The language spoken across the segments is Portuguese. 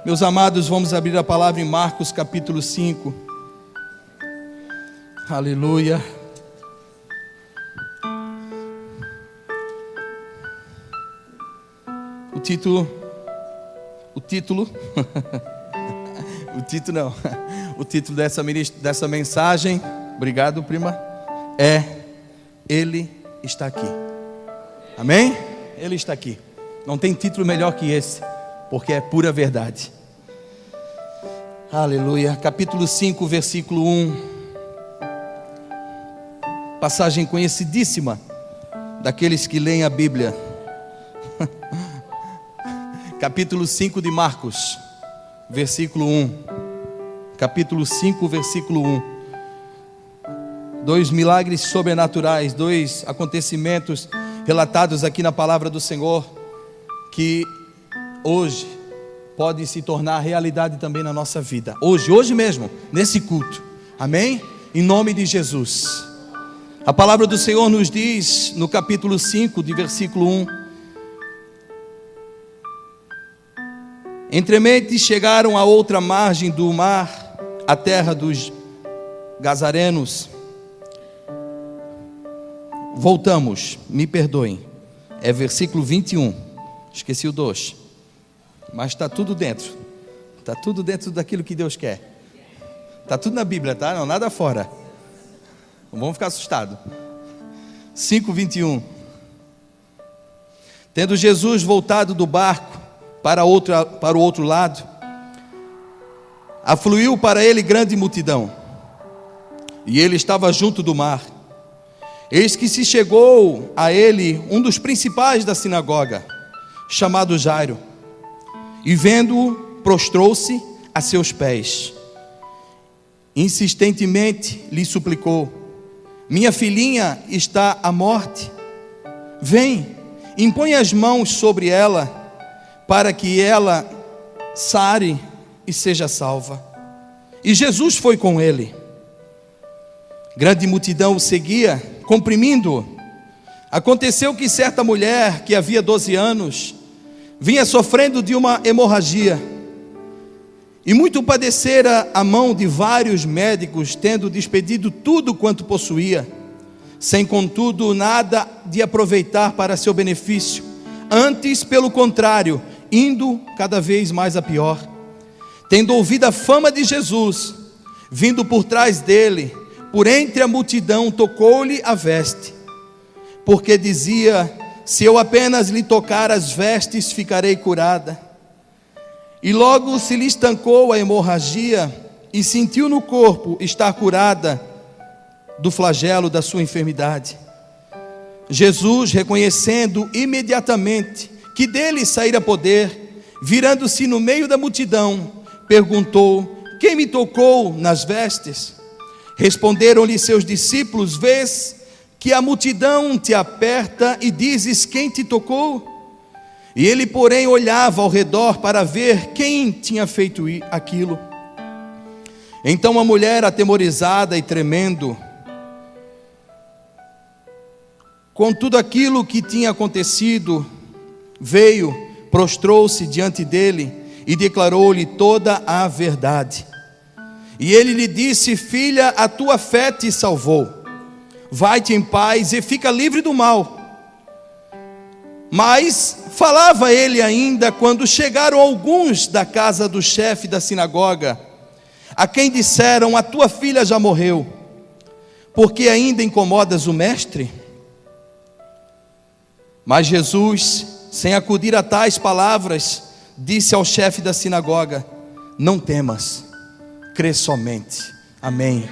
Meus amados, vamos abrir a palavra em Marcos capítulo 5. Aleluia. O título dessa mensagem, obrigado, prima, é Ele está aqui. Amém? Ele está aqui. Não tem título melhor que esse, porque é pura verdade. Aleluia. Capítulo 5, versículo 1. Passagem conhecidíssima daqueles que leem a Bíblia. Capítulo 5 de Marcos, versículo 1. Capítulo 5, versículo 1. Dois milagres sobrenaturais, dois acontecimentos relatados aqui na palavra do Senhor, que hoje pode se tornar realidade também na nossa vida. Hoje mesmo, nesse culto. Amém? Em nome de Jesus. A palavra do Senhor nos diz no capítulo 5, de versículo 1. Entremente chegaram à outra margem do mar, a terra dos Gazarenos. Voltamos, me perdoem. É versículo 21. Esqueci o 2. Mas está tudo dentro. Está tudo dentro daquilo que Deus quer. Está tudo na Bíblia, tá? Não, nada fora. Não vamos ficar assustados. 5:21. Tendo Jesus voltado do barco para o outro lado, afluiu para ele grande multidão, e ele estava junto do mar. Eis que se chegou a ele um dos principais da sinagoga, chamado Jairo, e vendo-o, prostrou-se a seus pés. Insistentemente lhe suplicou: minha filhinha está à morte. Vem, impõe as mãos sobre ela, para que ela sare e seja salva. E Jesus foi com ele. Grande multidão o seguia, comprimindo-o. Aconteceu que certa mulher, que havia 12 anos, vinha sofrendo de uma hemorragia, e muito padecera a mão de vários médicos, tendo despedido tudo quanto possuía, sem contudo nada de aproveitar para seu benefício, antes pelo contrário, indo cada vez mais a pior. Tendo ouvido a fama de Jesus, vindo por trás dele, por entre a multidão, tocou-lhe a veste, porque dizia: se eu apenas lhe tocar as vestes, ficarei curada. E logo se lhe estancou a hemorragia, e sentiu no corpo estar curada do flagelo da sua enfermidade. Jesus, reconhecendo imediatamente que dele saíra poder, virando-se no meio da multidão, perguntou: quem me tocou nas vestes? Responderam-lhe seus discípulos: vês que a multidão te aperta e dizes: quem te tocou? E ele, porém, olhava ao redor para ver quem tinha feito aquilo. Então a mulher, atemorizada e tremendo com tudo aquilo que tinha acontecido, veio, prostrou-se diante dele e declarou-lhe toda a verdade. E ele lhe disse: filha, a tua fé te salvou. Vai-te em paz e fica livre do mal. Mas falava ele ainda quando chegaram alguns da casa do chefe da sinagoga, a quem disseram: a tua filha já morreu, porque ainda incomodas o mestre? Mas Jesus, sem acudir a tais palavras, disse ao chefe da sinagoga: não temas, crê somente. Amém.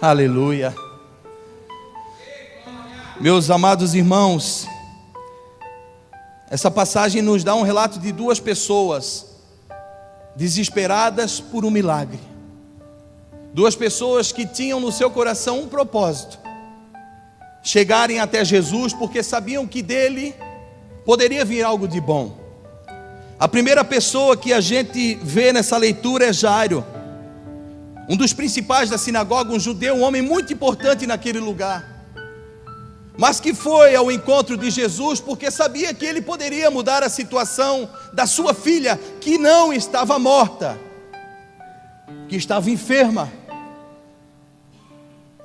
Aleluia. Meus amados irmãos, essa passagem nos dá um relato de duas pessoas desesperadas por um milagre. Duas pessoas que tinham no seu coração um propósito: chegarem até Jesus, porque sabiam que dele poderia vir algo de bom. A primeira pessoa que a gente vê nessa leitura é Jairo, um dos principais da sinagoga, um judeu, um homem muito importante naquele lugar. mas que foi ao encontro de Jesus porque sabia que ele poderia mudar a situação da sua filha, que não estava morta, que estava enferma.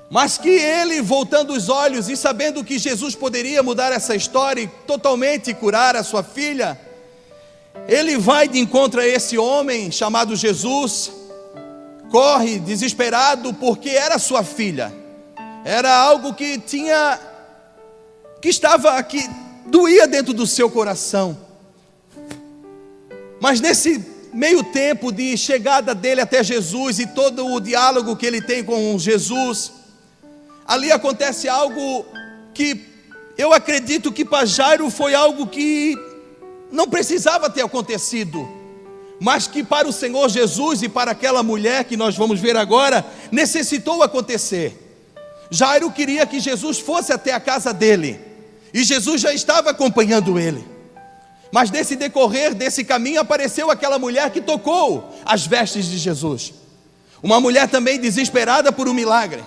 Mas que ele, voltando os olhos e sabendo que Jesus poderia mudar essa história e totalmente curar a sua filha, ele vai de encontro a esse homem chamado Jesus, corre desesperado porque era sua filha, era algo que doía dentro do seu coração. Mas nesse meio tempo de chegada dele até Jesus e todo o diálogo que ele tem com Jesus, ali acontece algo que eu acredito que para Jairo foi algo que não precisava ter acontecido, mas que para o Senhor Jesus e para aquela mulher que nós vamos ver agora, necessitou acontecer. Jairo queria que Jesus fosse até a casa dele, e Jesus já estava acompanhando ele. Mas nesse decorrer desse caminho apareceu aquela mulher que tocou as vestes de Jesus. Uma mulher também desesperada por um milagre.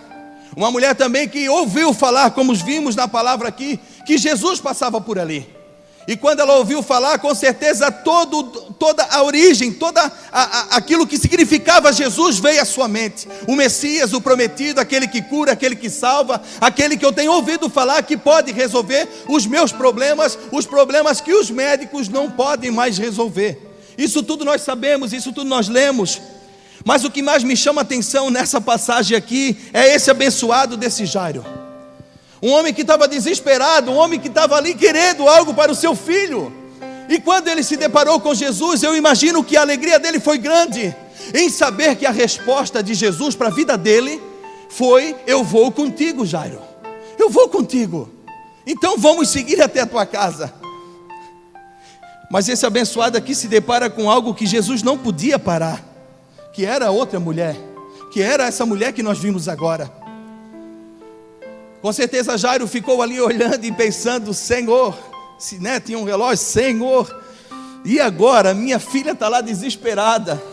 Uma mulher também que ouviu falar, como vimos na palavra aqui, que Jesus passava por ali. E quando ela ouviu falar, com certeza toda a origem, aquilo que significava Jesus veio à sua mente. O Messias, o prometido, aquele que cura, aquele que salva, aquele que eu tenho ouvido falar que pode resolver os meus problemas, os problemas que os médicos não podem mais resolver. Isso tudo nós sabemos, isso tudo nós lemos. Mas o que mais me chama a atenção nessa passagem aqui é esse abençoado desse Jairo. Um homem que estava desesperado, um homem que estava ali querendo algo para o seu filho. E quando ele se deparou com Jesus, eu imagino que a alegria dele foi grande em saber que a resposta de Jesus para a vida dele foi: eu vou contigo, Jairo, eu vou contigo, então vamos seguir até a tua casa. Mas esse abençoado aqui se depara com algo que Jesus não podia parar, que era outra mulher, que era essa mulher que nós vimos agora. Com certeza Jairo ficou ali olhando e pensando: Senhor, tinha um relógio, Senhor, e agora? Minha filha está lá desesperada,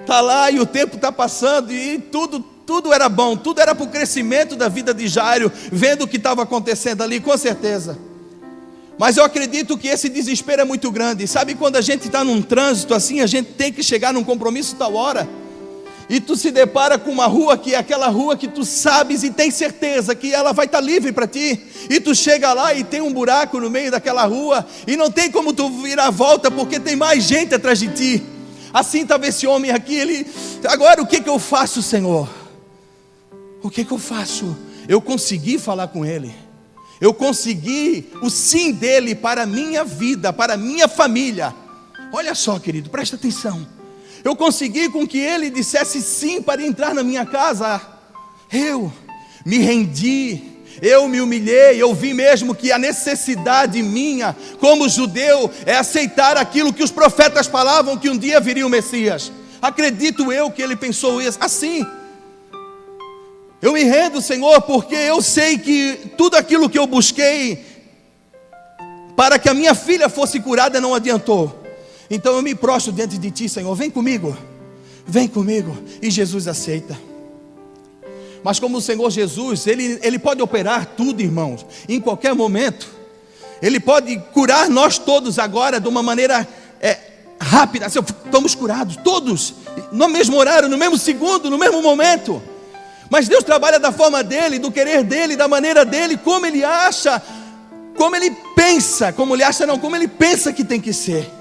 está lá e o tempo está passando, e tudo era bom, tudo era para o crescimento da vida de Jairo, vendo o que estava acontecendo ali, com certeza. Mas eu acredito que esse desespero é muito grande. Sabe quando a gente está num trânsito assim, a gente tem que chegar num compromisso tal hora, e tu se depara com uma rua que é aquela rua que tu sabes e tem certeza que ela vai estar livre para ti, e tu chega lá e tem um buraco no meio daquela rua, e não tem como tu virar a volta, porque tem mais gente atrás de ti. Assim estava esse homem aqui, agora o que eu faço, Senhor? O que eu faço? Eu consegui falar com ele, eu consegui o sim dele para a minha vida, para a minha família. Olha só, querido, presta atenção. Eu consegui com que ele dissesse sim para entrar na minha casa. Eu me rendi, eu me humilhei, eu vi mesmo que a necessidade minha, como judeu, é aceitar aquilo que os profetas falavam, que um dia viria o Messias. Acredito eu que ele pensou isso assim. Eu me rendo, Senhor, porque eu sei que tudo aquilo que eu busquei para que a minha filha fosse curada não adiantou. Então eu me prostro diante de ti, Senhor, vem comigo, e Jesus aceita. Mas como o Senhor Jesus, Ele pode operar tudo, irmãos, em qualquer momento. Ele pode curar nós todos agora de uma maneira rápida, assim, estamos curados, todos, no mesmo horário, no mesmo segundo, no mesmo momento. Mas Deus trabalha da forma dEle, do querer dEle, da maneira dEle, como Ele acha, como Ele pensa, como Ele pensa que tem que ser.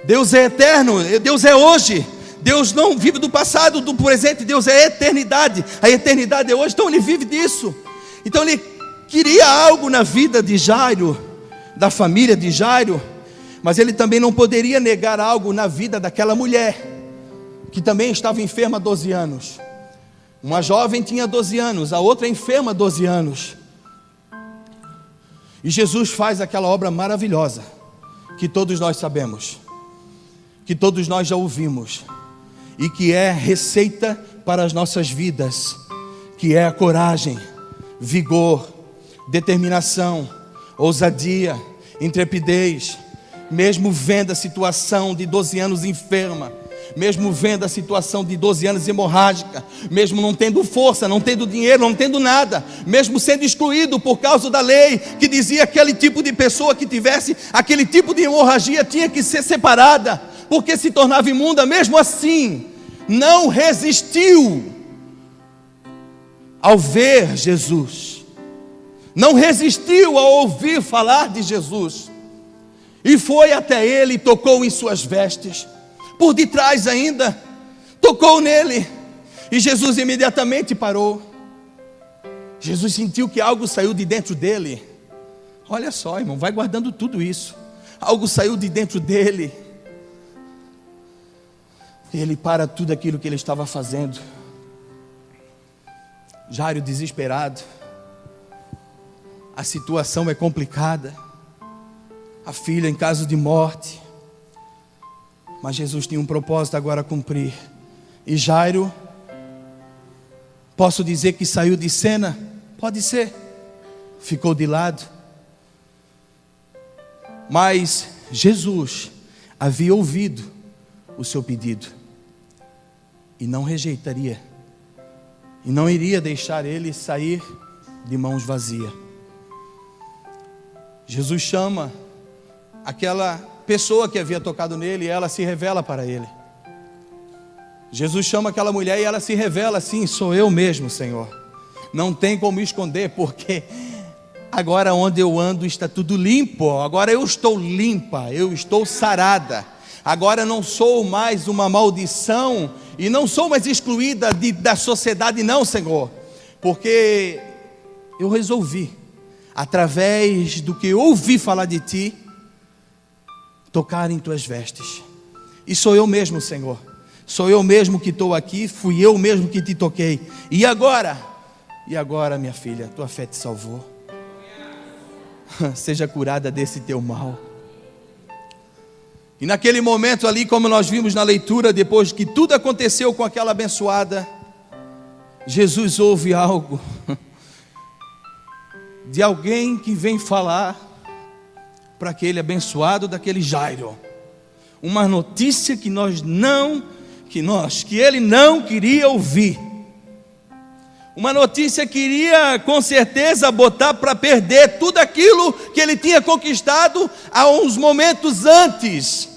Deus é eterno, Deus é hoje, Deus não vive do passado, do presente, Deus é eternidade, a eternidade é hoje, então Ele vive disso. Então Ele queria algo na vida de Jairo, da família de Jairo, mas Ele também não poderia negar algo na vida daquela mulher, que também estava enferma há 12 anos. Uma jovem tinha 12 anos, a outra enferma há 12 anos. E Jesus faz aquela obra maravilhosa, que todos nós sabemos, que todos nós já ouvimos, e que é receita para as nossas vidas, que é a coragem, vigor, determinação, ousadia, intrepidez. Mesmo vendo a situação de 12 anos enferma, mesmo vendo a situação de 12 anos hemorrágica, mesmo não tendo força, não tendo dinheiro, não tendo nada, mesmo sendo excluído por causa da lei, que dizia que aquele tipo de pessoa que tivesse aquele tipo de hemorragia tinha que ser separada, porque se tornava imunda. Mesmo assim, não resistiu ao ver Jesus, não resistiu ao ouvir falar de Jesus, e foi até ele e tocou em suas vestes, por detrás ainda, tocou nele, e Jesus imediatamente parou. Jesus sentiu que algo saiu de dentro dele. Olha só, irmão, vai guardando tudo isso. Algo saiu de dentro dele, e ele para tudo aquilo que ele estava fazendo. Jairo desesperado, a situação é complicada, a filha em caso de morte, mas Jesus tinha um propósito agora a cumprir. E Jairo, posso dizer que saiu de cena? Pode ser, ficou de lado, mas Jesus havia ouvido o seu pedido e não rejeitaria, e não iria deixar ele sair de mãos vazias. Jesus chama aquela pessoa que havia tocado nele, e ela se revela para ele. Jesus chama aquela mulher e ela se revela assim: sou eu mesmo, Senhor. Não tem como esconder, porque agora onde eu ando está tudo limpo. Agora eu estou limpa, eu estou sarada. Agora não sou mais uma maldição, e não sou mais excluída da sociedade, não, Senhor, porque eu resolvi, através do que eu ouvi falar de Ti, tocar em Tuas vestes. E sou eu mesmo, Senhor. Sou eu mesmo que estou aqui, fui eu mesmo que Te toquei. E agora, minha filha, Tua fé te salvou. Seja curada desse teu mal. E naquele momento ali, como nós vimos na leitura, depois que tudo aconteceu com aquela abençoada, Jesus ouve algo de alguém que vem falar para aquele abençoado daquele Jairo, uma notícia que ele não queria ouvir, uma notícia que iria com certeza botar para perder tudo aquilo que ele tinha conquistado há uns momentos antes,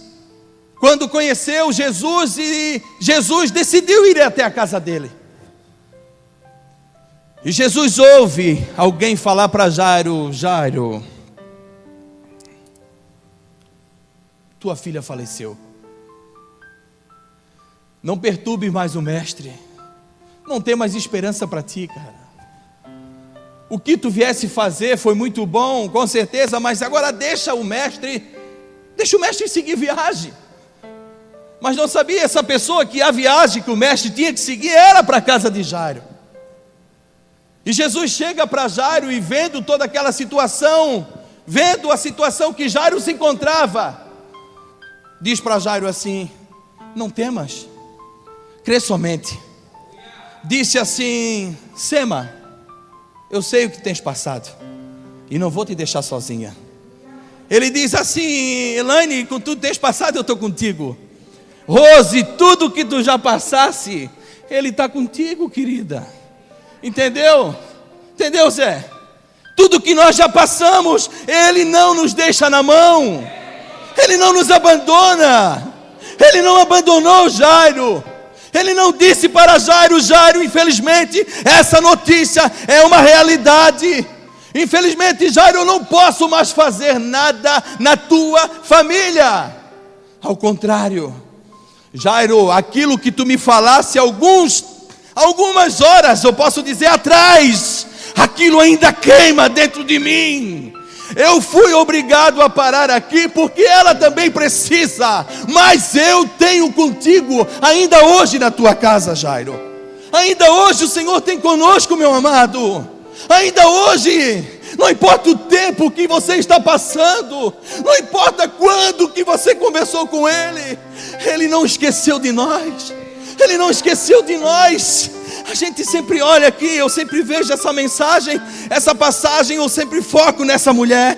quando conheceu Jesus, e Jesus decidiu ir até a casa dele. E Jesus ouve alguém falar para Jairo: Jairo, tua filha faleceu. Não perturbe mais o mestre. Não tem mais esperança para ti, cara. O que tu viesse fazer foi muito bom, com certeza, mas agora deixa o mestre seguir viagem. Mas não sabia essa pessoa que a viagem que o mestre tinha que seguir era para a casa de Jairo. E Jesus chega para Jairo e, vendo toda aquela situação, vendo a situação que Jairo se encontrava, diz para Jairo assim: não temas, crê somente. Disse assim: Sema, eu sei o que tens passado, e não vou te deixar sozinha. Ele diz assim: Elaine, com tudo que tens passado, eu estou contigo. Rose, tudo que tu já passasse, Ele está contigo, querida. Entendeu? Entendeu, Zé? Tudo que nós já passamos, Ele não nos deixa na mão. Ele não nos abandona. Ele não abandonou Jairo. Ele não disse para Jairo: Jairo, infelizmente, essa notícia é uma realidade. Infelizmente, Jairo, eu não posso mais fazer nada na tua família. Ao contrário, Jairo, aquilo que tu me falasse algumas horas, eu posso dizer, atrás, aquilo ainda queima dentro de mim. Eu fui obrigado a parar aqui porque ela também precisa, mas eu tenho contigo ainda hoje na tua casa, Jairo. Ainda hoje o Senhor tem conosco, meu amado. Ainda hoje, não importa o tempo que você está passando, não importa quando que você conversou com Ele, Ele não esqueceu de nós. Ele não esqueceu de nós. A gente sempre olha aqui, eu sempre vejo essa mensagem, essa passagem, eu sempre foco nessa mulher.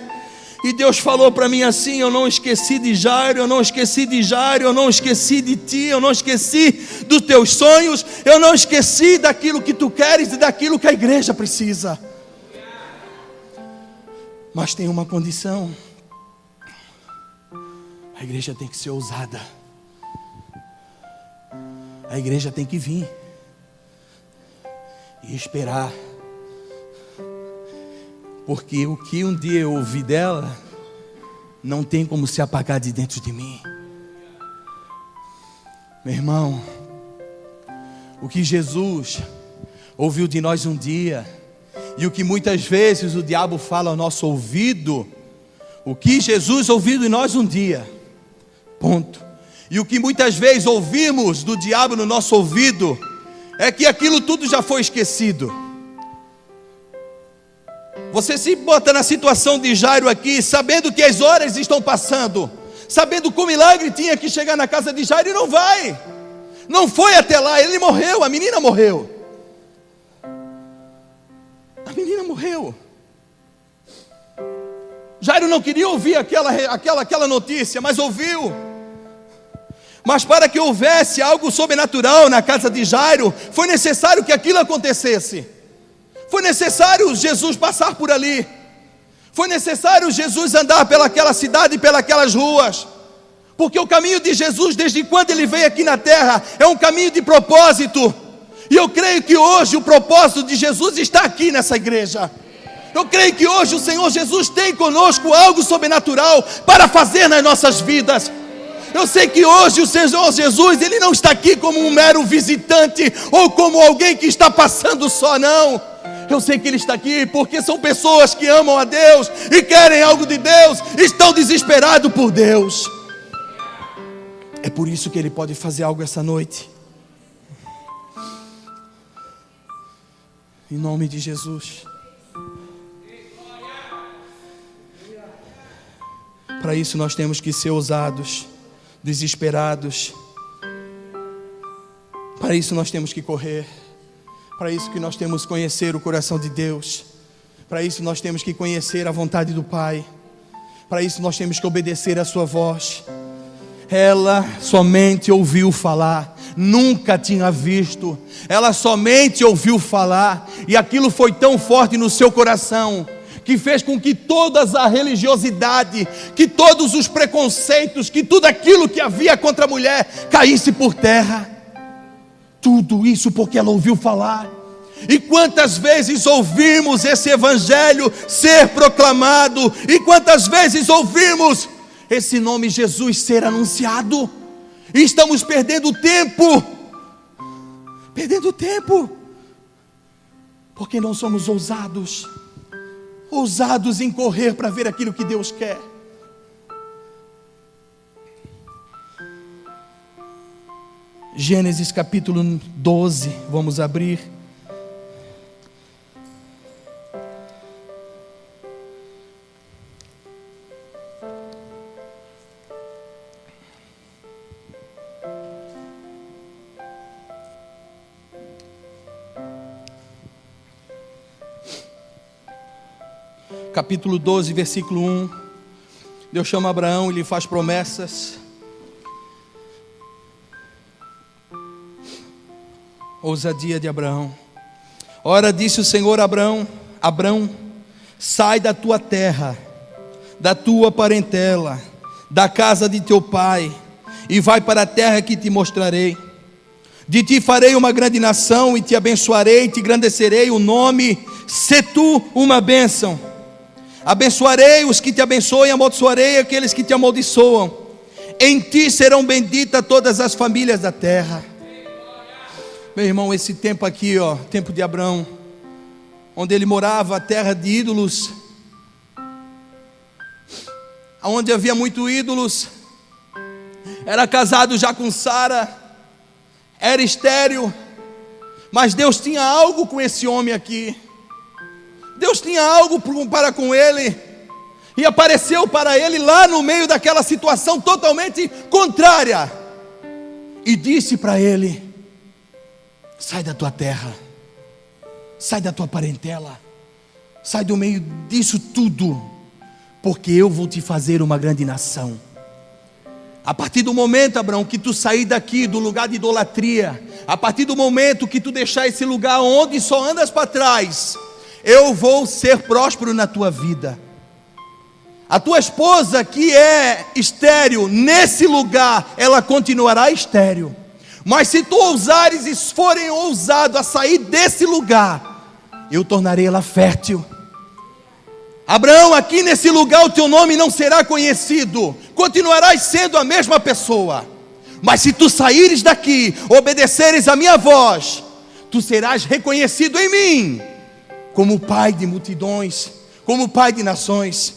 E Deus falou para mim assim: eu não esqueci de Jairo, eu não esqueci de Jairo, eu não esqueci de ti, eu não esqueci dos teus sonhos, eu não esqueci daquilo que tu queres e daquilo que a igreja precisa. Mas tem uma condição: a igreja tem que ser ousada, a igreja tem que vir e esperar. Porque o que um dia eu ouvi dela não tem como se apagar de dentro de mim. Meu irmão, o que Jesus ouviu de nós um dia, e o que muitas vezes o diabo fala ao nosso ouvido, o que Jesus ouviu de nós um dia, ponto. E o que muitas vezes ouvimos do diabo no nosso ouvido, é que aquilo tudo já foi esquecido. Você se bota na situação de Jairo aqui, sabendo que as horas estão passando, sabendo que o milagre tinha que chegar na casa de Jairo, e não vai. Não foi até lá, ele morreu, a menina morreu. A menina morreu. Jairo não queria ouvir aquela notícia, mas ouviu. Mas para que houvesse algo sobrenatural na casa de Jairo, foi necessário que aquilo acontecesse. Foi necessário Jesus passar por ali. Foi necessário Jesus andar pelaquela cidade e pelas ruas. Porque o caminho de Jesus, desde quando ele veio aqui na terra, é um caminho de propósito. E eu creio que hoje o propósito de Jesus está aqui nessa igreja. Eu creio que hoje o Senhor Jesus tem conosco algo sobrenatural para fazer nas nossas vidas. Eu sei que hoje o Senhor Jesus, ele não está aqui como um mero visitante, ou como alguém que está passando só, não. Eu sei que ele está aqui porque são pessoas que amam a Deus e querem algo de Deus, estão desesperados por Deus. É por isso que ele pode fazer algo essa noite. Em nome de Jesus. Para isso nós temos que ser ousados, desesperados. Para isso nós temos que correr. Para isso que nós temos que conhecer o coração de Deus. Para isso nós temos que conhecer a vontade do Pai. Para isso nós temos que obedecer a sua voz. Ela somente ouviu falar, nunca tinha visto. Ela somente ouviu falar, e aquilo foi tão forte no seu coração, que fez com que toda a religiosidade, que todos os preconceitos, que tudo aquilo que havia contra a mulher caísse por terra. Tudo isso porque ela ouviu falar. E quantas vezes ouvimos esse evangelho ser proclamado, e quantas vezes ouvimos esse nome Jesus ser anunciado, e estamos perdendo tempo, porque não somos ousados em correr para ver aquilo que Deus quer. Gênesis capítulo 12, vamos abrir. Capítulo 12, versículo 1. Deus chama Abraão e lhe faz promessas. Ousadia de Abraão. Ora, disse o Senhor a Abraão, sai da tua terra, da tua parentela, da casa de teu pai, e vai para a terra que te mostrarei. De ti farei uma grande nação, e te abençoarei, e te engrandecerei o nome, se tu uma bênção. Abençoarei os que te abençoam, e amaldiçoarei aqueles que te amaldiçoam. Em ti serão benditas todas as famílias da terra. Meu irmão, esse tempo aqui, tempo de Abraão, onde ele morava, a terra de ídolos, onde havia muitos ídolos, era casado já com Sara, era estéril, mas Deus tinha algo com esse homem aqui. Deus tinha algo para com ele, e apareceu para ele lá no meio daquela situação totalmente contrária, e disse para ele: sai da tua terra, sai da tua parentela, sai do meio disso tudo, porque eu vou te fazer uma grande nação. A partir do momento, Abraão, que tu sair daqui do lugar de idolatria, a partir do momento que tu deixar esse lugar onde só andas para trás, eu vou ser próspero na tua vida. A tua esposa que é estéril, nesse lugar, ela continuará estéril. Mas se tu ousares e forem ousado a sair desse lugar, eu tornarei ela fértil. Abraão, aqui nesse lugar o teu nome não será conhecido, continuarás sendo a mesma pessoa. Mas se tu saíres daqui, obedeceres a minha voz, tu serás reconhecido em mim, como pai de multidões, como pai de nações.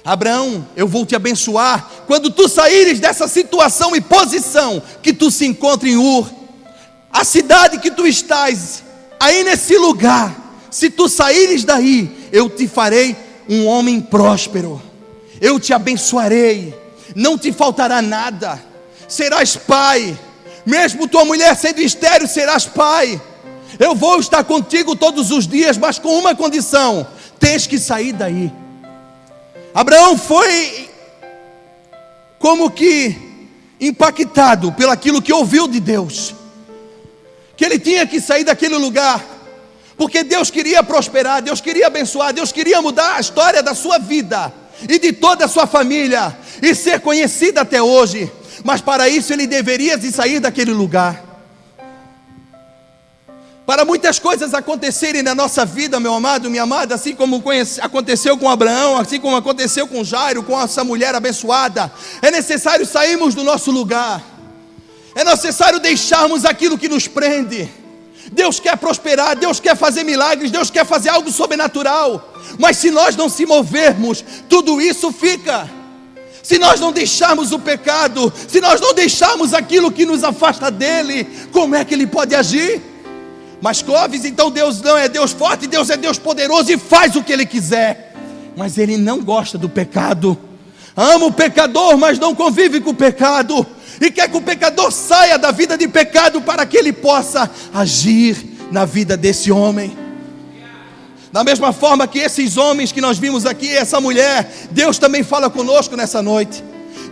Abraão, eu vou te abençoar quando tu saíres dessa situação e posição que tu se encontra em Ur. A cidade que tu estás, aí nesse lugar, se tu saíres daí, eu te farei um homem próspero. Eu te abençoarei, não te faltará nada. Serás pai, mesmo tua mulher sendo estéril, serás pai. Eu vou estar contigo todos os dias, mas com uma condição: tens que sair daí. Abraão foi como que impactado pelaquilo que ouviu de Deus, que ele tinha que sair daquele lugar, porque Deus queria prosperar, Deus queria abençoar, Deus queria mudar a história da sua vida e de toda a sua família, e ser conhecido até hoje. Mas para isso ele deveria sair daquele lugar. Para muitas coisas acontecerem na nossa vida, meu amado, minha amada, assim como aconteceu com Abraão, assim como aconteceu com Jairo, com essa mulher abençoada, é necessário sairmos do nosso lugar, é necessário deixarmos aquilo que nos prende. Deus quer prosperar, Deus quer fazer milagres, Deus quer fazer algo sobrenatural, mas se nós não se movermos, tudo isso fica. Se nós não deixarmos o pecado, se nós não deixarmos aquilo que nos afasta dele, como é que ele pode agir? Mas Clóvis, então Deus não é Deus forte, Deus é Deus poderoso e faz o que Ele quiser. Mas Ele não gosta do pecado. Ama o pecador, mas não convive com o pecado. E quer que o pecador saia da vida de pecado para que Ele possa agir na vida desse homem. Da mesma forma que esses homens que nós vimos aqui, essa mulher, Deus também fala conosco nessa noite.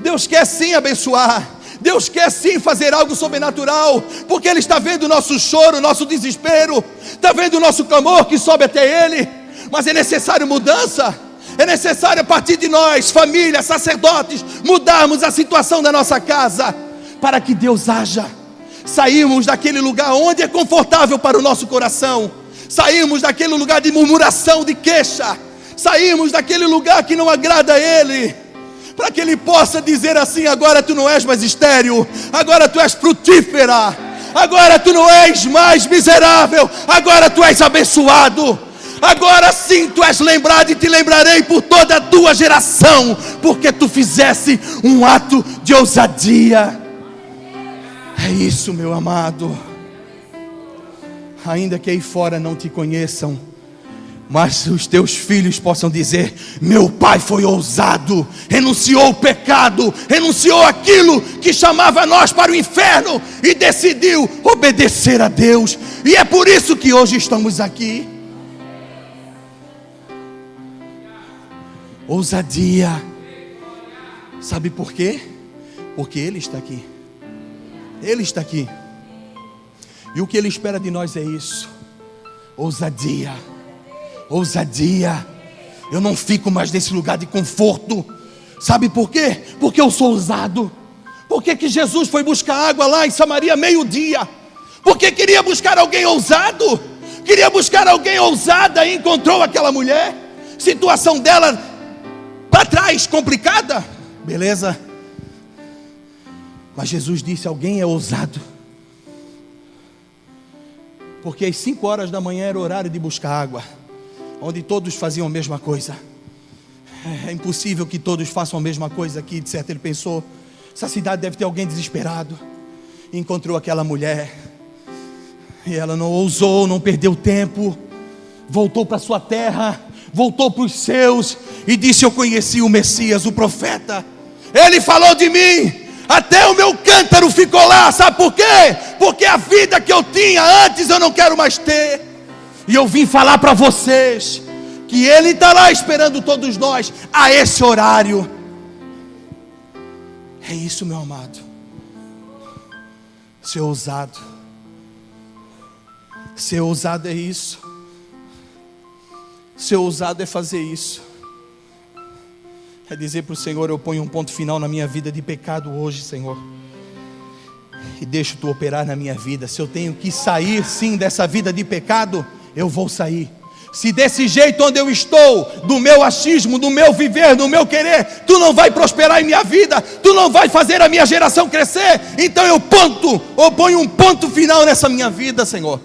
Deus quer sim abençoar. Deus quer sim fazer algo sobrenatural, porque Ele está vendo o nosso choro, o nosso desespero, está vendo o nosso clamor que sobe até Ele. Mas é necessário mudança, é necessário a partir de nós, família, sacerdotes, mudarmos a situação da nossa casa, para que Deus haja. Saímos daquele lugar onde é confortável para o nosso coração, saímos daquele lugar de murmuração, de queixa, saímos daquele lugar que não agrada a Ele, para que Ele possa dizer assim: agora tu não és mais estéril, agora tu és frutífera, agora tu não és mais miserável, agora tu és abençoado, agora sim tu és lembrado, e te lembrarei por toda a tua geração, porque tu fizesse um ato de ousadia. É isso, meu amado. Ainda que aí fora não te conheçam, mas os teus filhos possam dizer: meu pai foi ousado, renunciou o pecado, renunciou aquilo que chamava nós para o inferno e decidiu obedecer a Deus. E é por isso que hoje estamos aqui. Ousadia. Sabe por quê? Porque Ele está aqui. Ele está aqui. E o que Ele espera de nós é isso: ousadia. Ousadia. Eu não fico mais nesse lugar de conforto. Sabe por quê? Porque eu sou ousado. Por que Jesus foi buscar água lá em Samaria meio-dia? Porque queria buscar alguém ousado, queria buscar alguém ousada, e encontrou aquela mulher. Situação dela para trás, complicada, beleza. Mas Jesus disse: alguém é ousado. Porque às 5 horas da manhã era o horário de buscar água, onde todos faziam a mesma coisa. É impossível que todos façam a mesma coisa aqui, de certo ele pensou. Essa cidade deve ter alguém desesperado. E encontrou aquela mulher, e ela não ousou, não perdeu tempo, voltou para sua terra, voltou para os seus, e disse: eu conheci o Messias, o profeta. Ele falou de mim, até o meu cântaro ficou lá. Sabe por quê? Porque a vida que eu tinha antes eu não quero mais ter. E eu vim falar para vocês que Ele está lá esperando todos nós a esse horário. É isso, meu amado. Ser ousado. Ser ousado é isso. Ser ousado é fazer isso. É dizer para o Senhor: eu ponho um ponto final na minha vida de pecado hoje, Senhor, e deixo Tu operar na minha vida. Se eu tenho que sair sim dessa vida de pecado, eu vou sair. Se desse jeito onde eu estou, do meu achismo, do meu viver, do meu querer, Tu não vai prosperar em minha vida, Tu não vai fazer a minha geração crescer, então eu ponho um ponto final nessa minha vida, Senhor,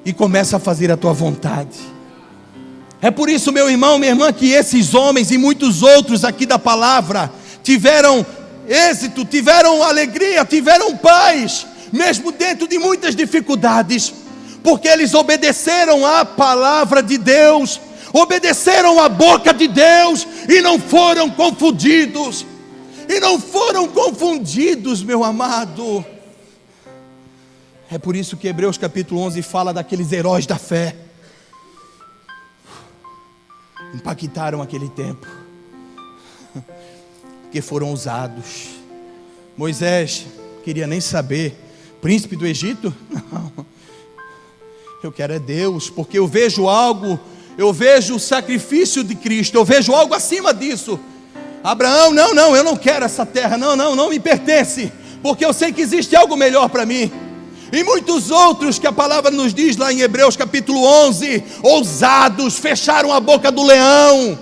e começo a fazer a Tua vontade. É por isso, meu irmão, minha irmã, que esses homens e muitos outros aqui da palavra tiveram êxito, tiveram alegria, tiveram paz, mesmo dentro de muitas dificuldades, porque eles obedeceram à palavra de Deus, obedeceram à boca de Deus, e não foram confundidos. E não foram confundidos, meu amado. É por isso que Hebreus capítulo 11 fala daqueles heróis da fé. Impactaram aquele tempo, porque foram ousados. Moisés queria nem saber. Príncipe do Egito? Não. Eu quero é Deus, porque eu vejo algo, eu vejo o sacrifício de Cristo, eu vejo algo acima disso. Abraão, não, eu não quero essa terra, não me pertence, porque eu sei que existe algo melhor para mim. E muitos outros que a palavra nos diz lá em Hebreus capítulo 11, ousados, fecharam a boca do leão,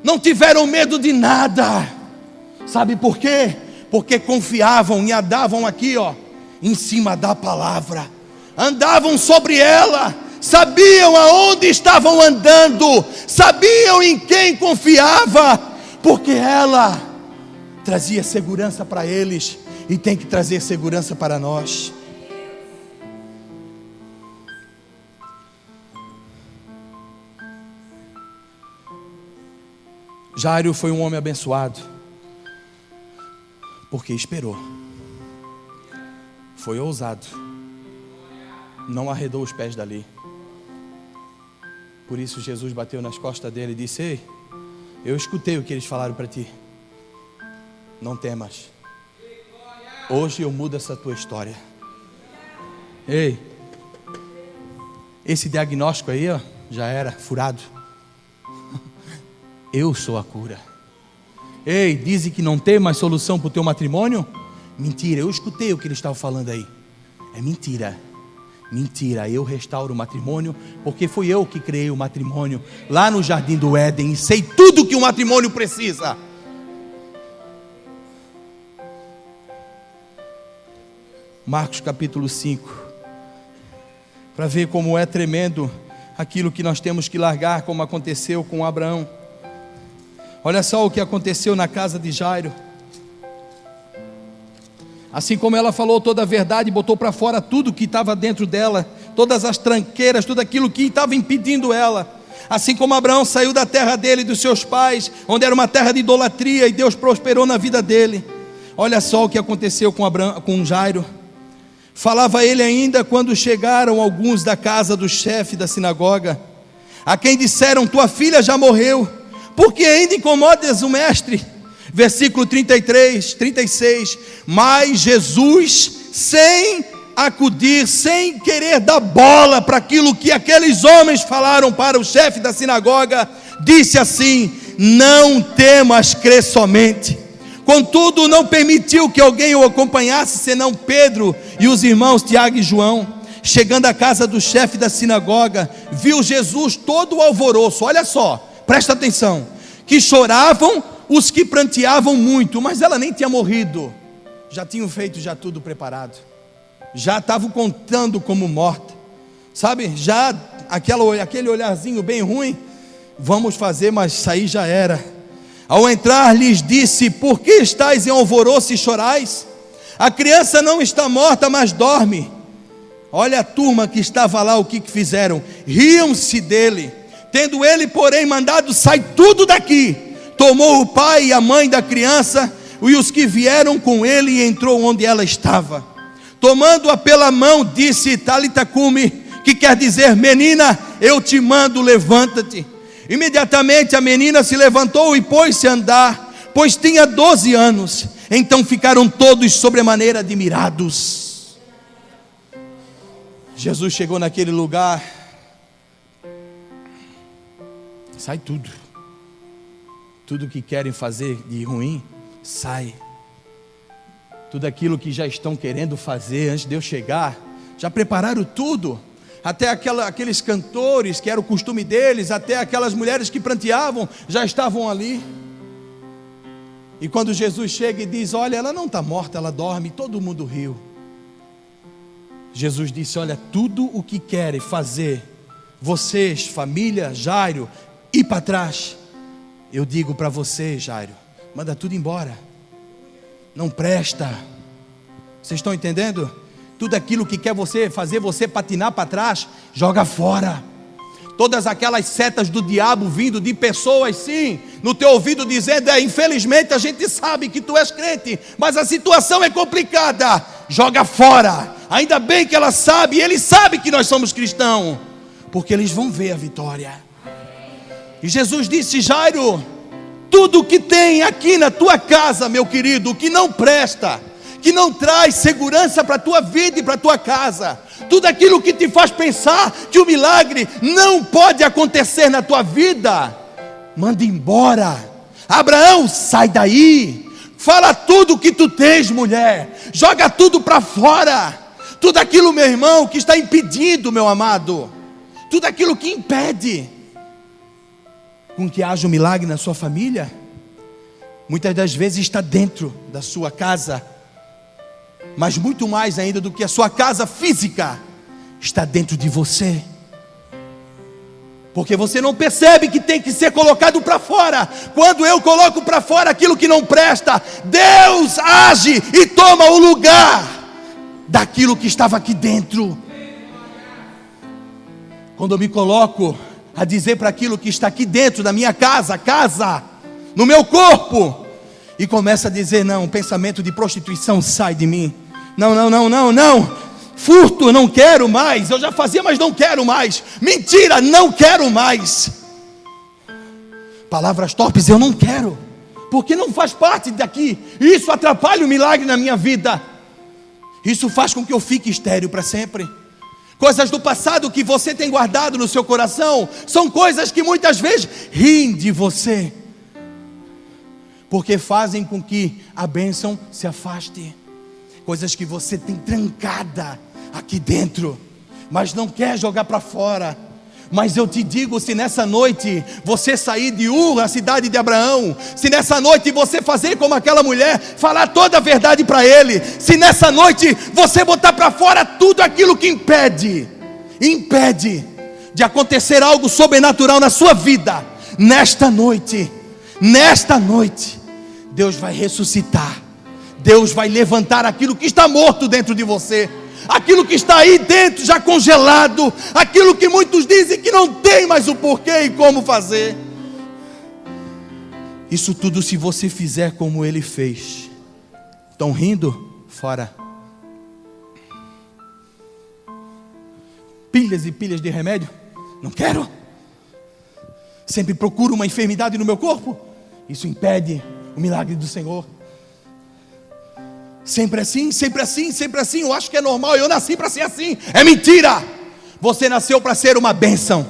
não tiveram medo de nada. Sabe por quê? Porque confiavam e andavam aqui, em cima da palavra, andavam sobre ela, sabiam aonde estavam andando, sabiam em quem confiava, porque ela trazia segurança para eles, e tem que trazer segurança para nós. Jairo foi um homem abençoado, porque esperou, foi ousado, não arredou os pés dali. Por isso Jesus bateu nas costas dele e disse: ei, eu escutei o que eles falaram para ti, não temas, hoje eu mudo essa tua história. Ei, esse diagnóstico aí, já era furado. Eu sou a cura. Ei, dizem que não tem mais solução para o teu matrimônio? Mentira, eu escutei o que eles estavam falando aí. É mentira. Mentira, eu restauro o matrimônio, porque fui eu que criei o matrimônio lá no Jardim do Éden, e sei tudo que o matrimônio precisa. Marcos capítulo 5, para ver como é tremendo aquilo que nós temos que largar, como aconteceu com Abraão. Olha só o que aconteceu na casa de Jairo. Assim como ela falou toda a verdade, botou para fora tudo que estava dentro dela, todas as tranqueiras, tudo aquilo que estava impedindo ela. Assim como Abraão saiu da terra dele e dos seus pais, onde era uma terra de idolatria, e Deus prosperou na vida dele. Olha só o que aconteceu com Jairo. Falava ele ainda quando chegaram alguns da casa do chefe da sinagoga, a quem disseram: tua filha já morreu, porque ainda incomodas o mestre? Versículo 33, 36. Mas Jesus, sem acudir, sem querer dar bola para aquilo que aqueles homens falaram para o chefe da sinagoga, disse assim: não temas, crê somente. Contudo, não permitiu que alguém o acompanhasse, senão Pedro e os irmãos Tiago e João. Chegando à casa do chefe da sinagoga, viu Jesus todo o alvoroço. Olha só, presta atenção, que choravam os que pranteavam muito, mas ela nem tinha morrido, já tinham feito já tudo preparado, já estavam contando como morta, sabe, já aquele olharzinho bem ruim, vamos fazer, mas isso aí já era. Ao entrar lhes disse: por que estáis em alvoroço e chorais? A criança não está morta, mas dorme. Olha a turma que estava lá, o que fizeram? Riam-se dele. Tendo ele, porém, mandado: sai tudo daqui. Tomou o pai e a mãe da criança e os que vieram com ele, e entrou onde ela estava. Tomando-a pela mão, disse: Talita cumi, que quer dizer: menina, eu te mando, levanta-te. Imediatamente a menina se levantou e pôs-se a andar, pois tinha 12 anos. Então ficaram todos sobremaneira admirados. Jesus chegou naquele lugar. Sai tudo. Tudo que querem fazer de ruim, sai. Tudo aquilo que já estão querendo fazer antes de eu chegar, já prepararam tudo. Até aqueles cantores, que era o costume deles, até aquelas mulheres que pranteavam, já estavam ali. E quando Jesus chega e diz: olha, ela não está morta, ela dorme, todo mundo riu. Jesus disse: olha, tudo o que querem fazer, vocês, família, Jairo, ir para trás, eu digo para você, Jairo, manda tudo embora. Não presta. Vocês estão entendendo? Tudo aquilo que quer fazer você patinar para trás, joga fora. Todas aquelas setas do diabo vindo de pessoas, sim, no teu ouvido dizendo: infelizmente a gente sabe que tu és crente, mas a situação é complicada, joga fora. Ainda bem que ela sabe, e ele sabe que nós somos cristãos, porque eles vão ver a vitória. E Jesus disse: Jairo, tudo que tem aqui na tua casa, meu querido, que não presta, que não traz segurança para a tua vida e para a tua casa, tudo aquilo que te faz pensar que o milagre não pode acontecer na tua vida, manda embora. Abraão, sai daí, fala tudo que tu tens, mulher, joga tudo para fora, tudo aquilo, meu irmão, que está impedindo, meu amado, tudo aquilo que impede com que haja um milagre na sua família, muitas das vezes está dentro da sua casa, mas muito mais ainda do que a sua casa física, está dentro de você, porque você não percebe que tem que ser colocado para fora. Quando eu coloco para fora aquilo que não presta, Deus age e toma o lugar daquilo que estava aqui dentro. Quando eu me coloco a dizer para aquilo que está aqui dentro da minha casa, no meu corpo, e começa a dizer: não, pensamento de prostituição sai de mim, não, furto eu não quero mais, eu já fazia mas não quero mais, mentira não quero mais, palavras torpes eu não quero, porque não faz parte daqui, isso atrapalha o milagre na minha vida, isso faz com que eu fique estéril para sempre. Coisas do passado que você tem guardado no seu coração, são coisas que muitas vezes riem de você, porque fazem com que a bênção se afaste. Coisas que você tem trancada aqui dentro, mas não quer jogar para fora. Mas eu te digo, se nessa noite você sair de Ur, a cidade de Abraão, se nessa noite você fazer como aquela mulher, falar toda a verdade para ele, se nessa noite você botar para fora tudo aquilo que impede de acontecer algo sobrenatural na sua vida, nesta noite, Deus vai ressuscitar, Deus vai levantar aquilo que está morto dentro de você, aquilo que está aí dentro já congelado, aquilo que muitos dizem que não tem mais o porquê e como fazer. Isso tudo se você fizer como ele fez. Estão rindo? Fora. Pilhas e pilhas de remédio? Não quero. Sempre procuro uma enfermidade no meu corpo? Isso impede o milagre do Senhor. Sempre assim, eu acho que é normal, eu nasci para ser assim. É mentira. Você nasceu para ser uma bênção.